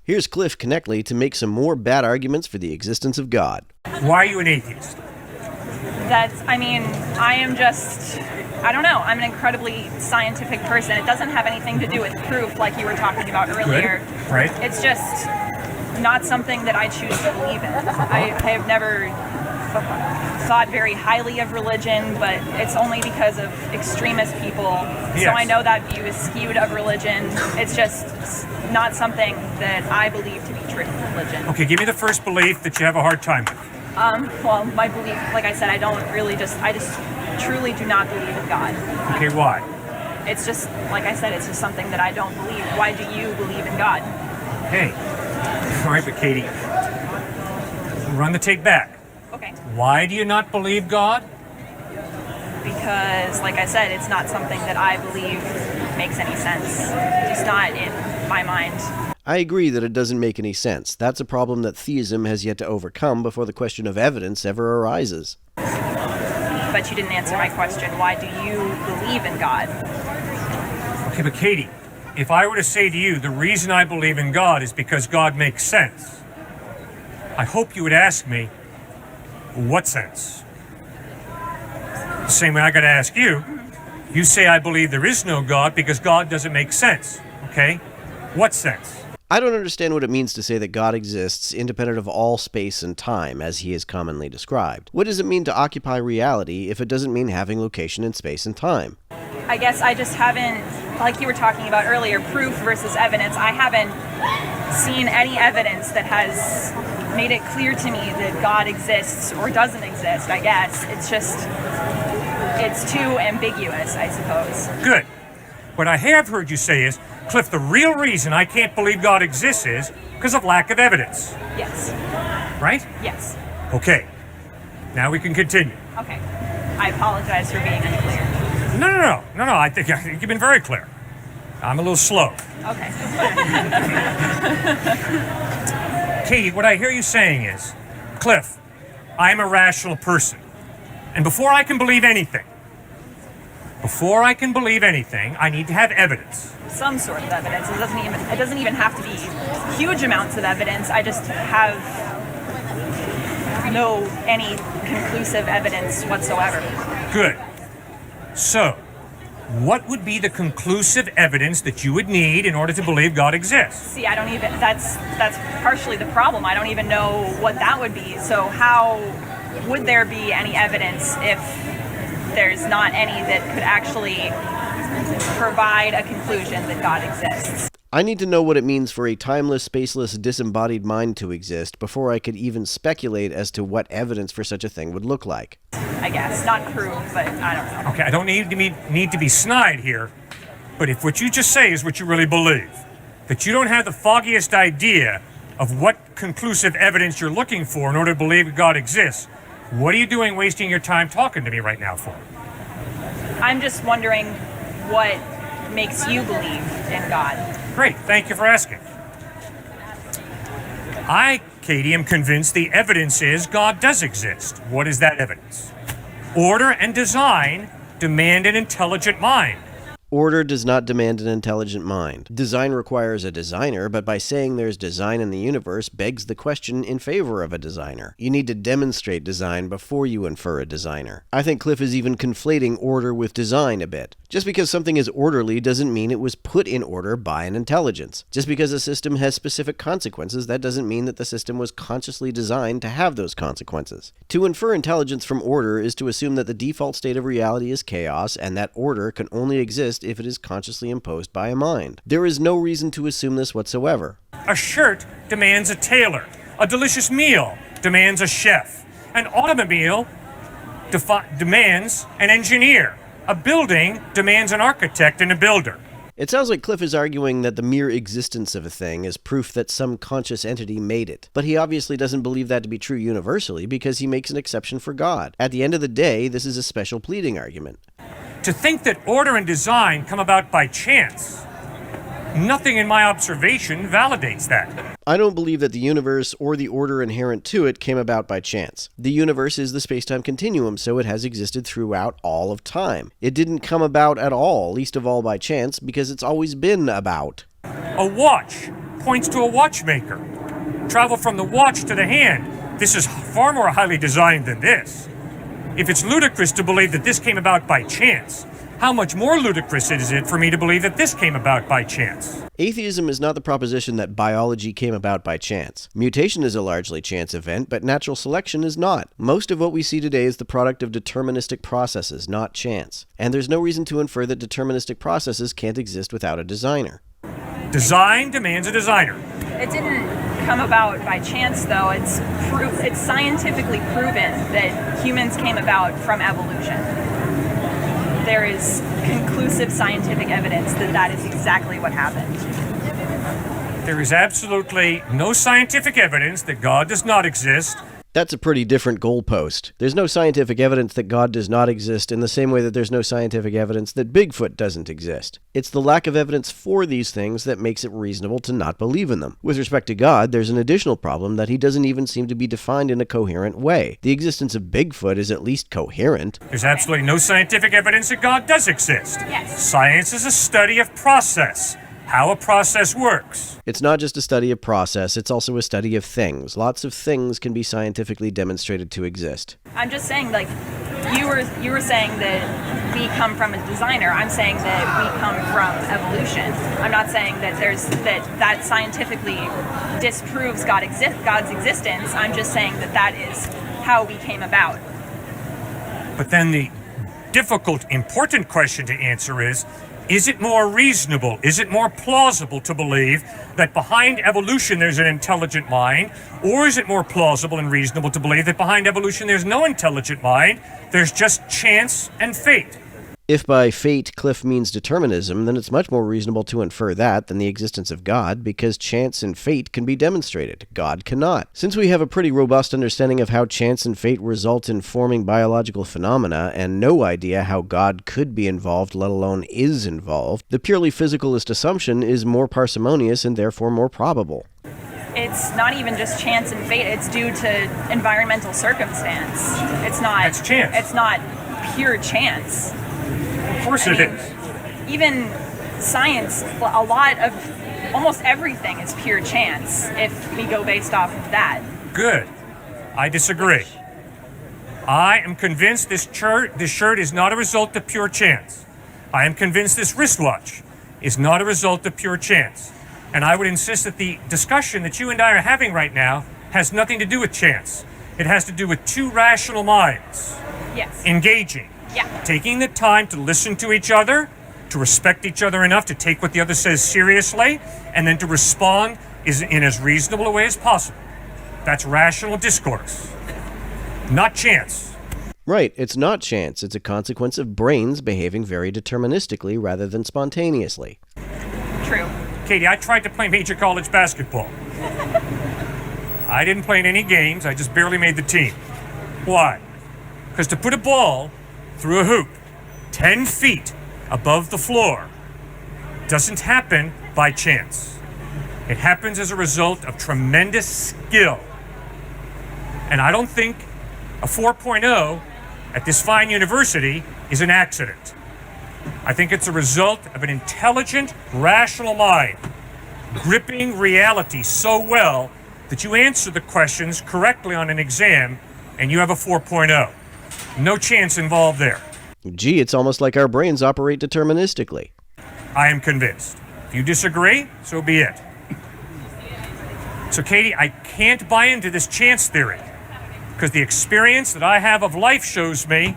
Here's Cliffe Knechtley to make some more bad arguments for the existence of God. Why are you an atheist? I don't know. I'm an incredibly scientific person. It doesn't have anything to do with proof like you were talking about earlier. Good. Right. It's just not something that I choose to believe in. I have never thought very highly of religion, but it's only because of extremist people. Yes. So I know that view is skewed of religion. It's just not something that I believe to be true religion. Okay, give me the first belief that you have a hard time with. Well, my belief, like I said, I just truly do not believe in God. Okay, why? It's just, like I said, it's just something that I don't believe. Why do you believe in God? Hey. All right, but Katie, run the tape back. Okay. Why do you not believe God? Because, like I said, it's not something that I believe makes any sense. It's not in my mind. I agree that it doesn't make any sense. That's a problem that theism has yet to overcome before the question of evidence ever arises. But you didn't answer my question. Why do you believe in God? Okay, but Katie, if I were to say to you, the reason I believe in God is because God makes sense, I hope you would ask me, what sense? The same way I got to ask you, you say I believe there is no God because God doesn't make sense, okay? What sense? I don't understand what it means to say that God exists independent of all space and time, as he is commonly described. What does it mean to occupy reality if it doesn't mean having location in space and time? I guess I just haven't, like you were talking about earlier, proof versus evidence. I haven't seen any evidence that has made it clear to me that God exists or doesn't exist, I guess. It's too ambiguous, I suppose. Good. What I have heard you say is, Cliffe, the real reason I can't believe God exists is because of lack of evidence. Yes. Right? Yes. Okay. Now we can continue. Okay. I apologize for being unclear. No. I think you've been very clear. I'm a little slow. Okay. Katie, what I hear you saying is, Cliffe, I'm a rational person. And before I can believe anything, I need to have evidence. Some sort of evidence. It doesn't even have to be huge amounts of evidence. I just have any conclusive evidence whatsoever. Good. So, what would be the conclusive evidence that you would need in order to believe God exists? See, that's partially the problem. I don't even know what that would be. So how would there be any evidence if there's not any that could actually provide a conclusion that God exists? I need to know what it means for a timeless, spaceless, disembodied mind to exist before I could even speculate as to what evidence for such a thing would look like. I guess. Not proof, but I don't know. Okay, I don't need to be snide here, but if what you just say is what you really believe, that you don't have the foggiest idea of what conclusive evidence you're looking for in order to believe God exists, what are you doing wasting your time talking to me right now for? I'm just wondering what makes you believe in God. Great, thank you for asking. I, Katie, am convinced the evidence is God does exist. What is that evidence? Order and design demand an intelligent mind. Order does not demand an intelligent mind. Design requires a designer, but by saying there's design in the universe begs the question in favor of a designer. You need to demonstrate design before you infer a designer. I think Cliffe is even conflating order with design a bit. Just because something is orderly doesn't mean it was put in order by an intelligence. Just because a system has specific consequences, that doesn't mean that the system was consciously designed to have those consequences. To infer intelligence from order is to assume that the default state of reality is chaos, and that order can only exist if it is consciously imposed by a mind. There is no reason to assume this whatsoever. A shirt demands a tailor. A delicious meal demands a chef. An automobile demands an engineer. A building demands an architect and a builder. It sounds like Cliffe is arguing that the mere existence of a thing is proof that some conscious entity made it. But he obviously doesn't believe that to be true universally because he makes an exception for God. At the end of the day, this is a special pleading argument. To think that order and design come about by chance, nothing in my observation validates that. I don't believe that the universe or the order inherent to it came about by chance. The universe is the space-time continuum, so it has existed throughout all of time. It didn't come about at all, least of all by chance, because it's always been about. A watch points to a watchmaker. Travel from the watch to the hand. This is far more highly designed than this. If it's ludicrous to believe that this came about by chance, how much more ludicrous is it for me to believe that this came about by chance? Atheism is not the proposition that biology came about by chance. Mutation is a largely chance event, but natural selection is not. Most of what we see today is the product of deterministic processes, not chance. And there's no reason to infer that deterministic processes can't exist without a designer. Design demands a designer. It didn't come about by chance, though. It's scientifically proven that humans came about from evolution. There is conclusive scientific evidence that that is exactly what happened. There is absolutely no scientific evidence that God does not exist. That's a pretty different goalpost. There's no scientific evidence that God does not exist in the same way that there's no scientific evidence that Bigfoot doesn't exist. It's the lack of evidence for these things that makes it reasonable to not believe in them. With respect to God, there's an additional problem that he doesn't even seem to be defined in a coherent way. The existence of Bigfoot is at least coherent. There's absolutely no scientific evidence that God does exist. Yes. Science is a study of process, how a process works. It's not just a study of process, it's also a study of things. Lots of things can be scientifically demonstrated to exist. I'm just saying, like, you were saying that we come from a designer. I'm saying that we come from evolution. I'm not saying that that scientifically disproves God's existence. I'm just saying that that is how we came about. But then the difficult, important question to answer is it more reasonable, is it more plausible to believe that behind evolution there's an intelligent mind, or is it more plausible and reasonable to believe that behind evolution there's no intelligent mind, there's just chance and fate? If by fate Cliffe means determinism, then it's much more reasonable to infer that than the existence of God, because chance and fate can be demonstrated. God cannot. Since we have a pretty robust understanding of how chance and fate result in forming biological phenomena, and no idea how God could be involved, let alone is involved, the purely physicalist assumption is more parsimonious and therefore more probable. It's not even just chance and fate. It's due to environmental circumstance. It's not. That's chance. It's not pure chance. Of course it is. Even science, almost everything is pure chance if we go based off of that. Good. I disagree. I am convinced this shirt is not a result of pure chance. I am convinced this wristwatch is not a result of pure chance. And I would insist that the discussion that you and I are having right now has nothing to do with chance. It has to do with two rational minds. Yes. Engaging. Yeah. Taking the time to listen to each other, to respect each other enough to take what the other says seriously, and then to respond in as reasonable a way as possible. That's rational discourse, not chance. Right, it's not chance. It's a consequence of brains behaving very deterministically rather than spontaneously. True. Katie, I tried to play major college basketball. I didn't play in any games. I just barely made the team. Why? Because to put a ball through a hoop 10 feet above the floor doesn't happen by chance. It happens as a result of tremendous skill. And I don't think a 4.0 at this fine university is an accident. I think it's a result of an intelligent, rational mind gripping reality so well that you answer the questions correctly on an exam and you have a 4.0. No chance involved there. Gee, it's almost like our brains operate deterministically. I am convinced. If you disagree, so be it. So, Katie, I can't buy into this chance theory because the experience that I have of life shows me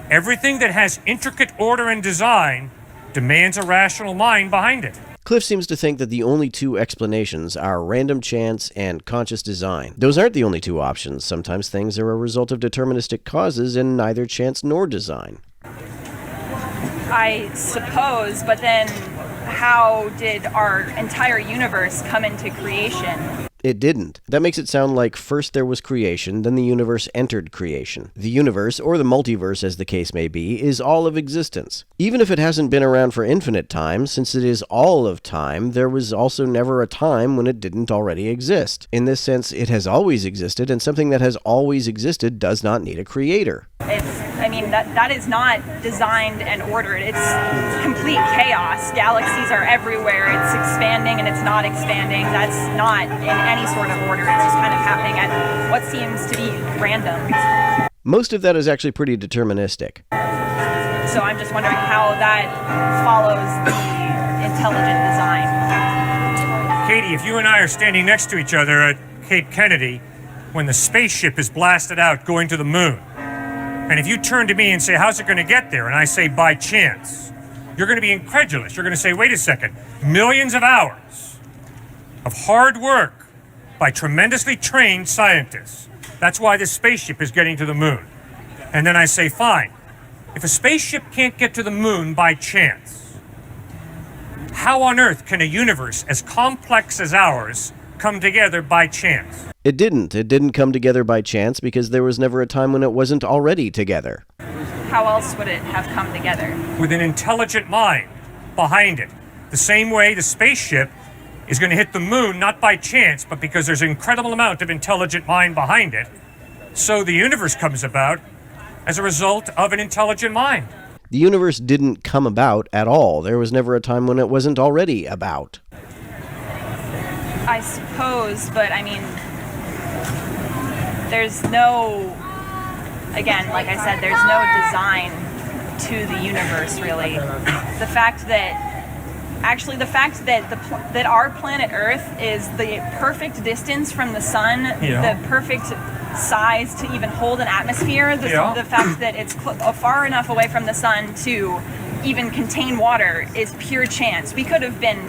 everything that has intricate order and design demands a rational mind behind it. Cliffe seems to think that the only two explanations are random chance and conscious design. Those aren't the only two options. Sometimes things are a result of deterministic causes in neither chance nor design. I suppose, but then how did our entire universe come into creation? It didn't. That makes it sound like first there was creation, then the universe entered creation. The universe, or the multiverse as the case may be, is all of existence. Even if it hasn't been around for infinite time, since it is all of time, there was also never a time when it didn't already exist. In this sense, it has always existed, and something that has always existed does not need a creator. If I mean, that is not designed and ordered. It's complete chaos. Galaxies are everywhere. It's expanding and it's not expanding. That's not in any sort of order. It's just kind of happening at what seems to be random. Most of that is actually pretty deterministic. So I'm just wondering how that follows the intelligent design. Katie, if you and I are standing next to each other at Cape Kennedy when the spaceship is blasted out going to the moon, and if you turn to me and say, how's it going to get there? And I say, by chance, you're going to be incredulous. You're going to say, wait a second, millions of hours of hard work by tremendously trained scientists. That's why this spaceship is getting to the moon. And then I say, fine. If a spaceship can't get to the moon by chance, how on earth can a universe as complex as ours come together by chance? It didn't. It didn't come together by chance because there was never a time when it wasn't already together. How else would it have come together? With an intelligent mind behind it. The same way the spaceship is going to hit the moon, not by chance, but because there's an incredible amount of intelligent mind behind it. So the universe comes about as a result of an intelligent mind. The universe didn't come about at all. There was never a time when it wasn't already about. I suppose, but I mean, there's no, again, like I said, there's no design to the universe, really. The fact that that our planet Earth is the perfect distance from the sun, the perfect size to even hold an atmosphere, the fact that it's far enough away from the sun to even contain water is pure chance. We could have been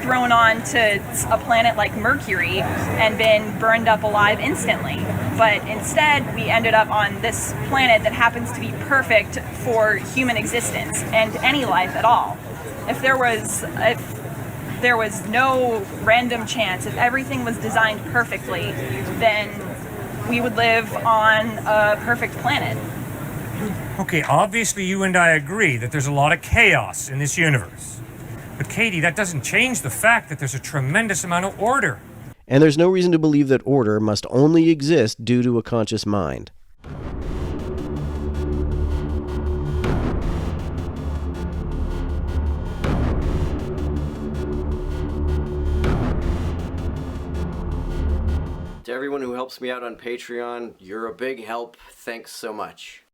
thrown on to a planet like Mercury and been burned up alive instantly. But instead, we ended up on this planet that happens to be perfect for human existence and any life at all. If there was no random chance, if everything was designed perfectly, then we would live on a perfect planet. Okay, obviously you and I agree that there's a lot of chaos in this universe. But Katie, that doesn't change the fact that there's a tremendous amount of order. And there's no reason to believe that order must only exist due to a conscious mind. To everyone who helps me out on Patreon, you're a big help. Thanks so much.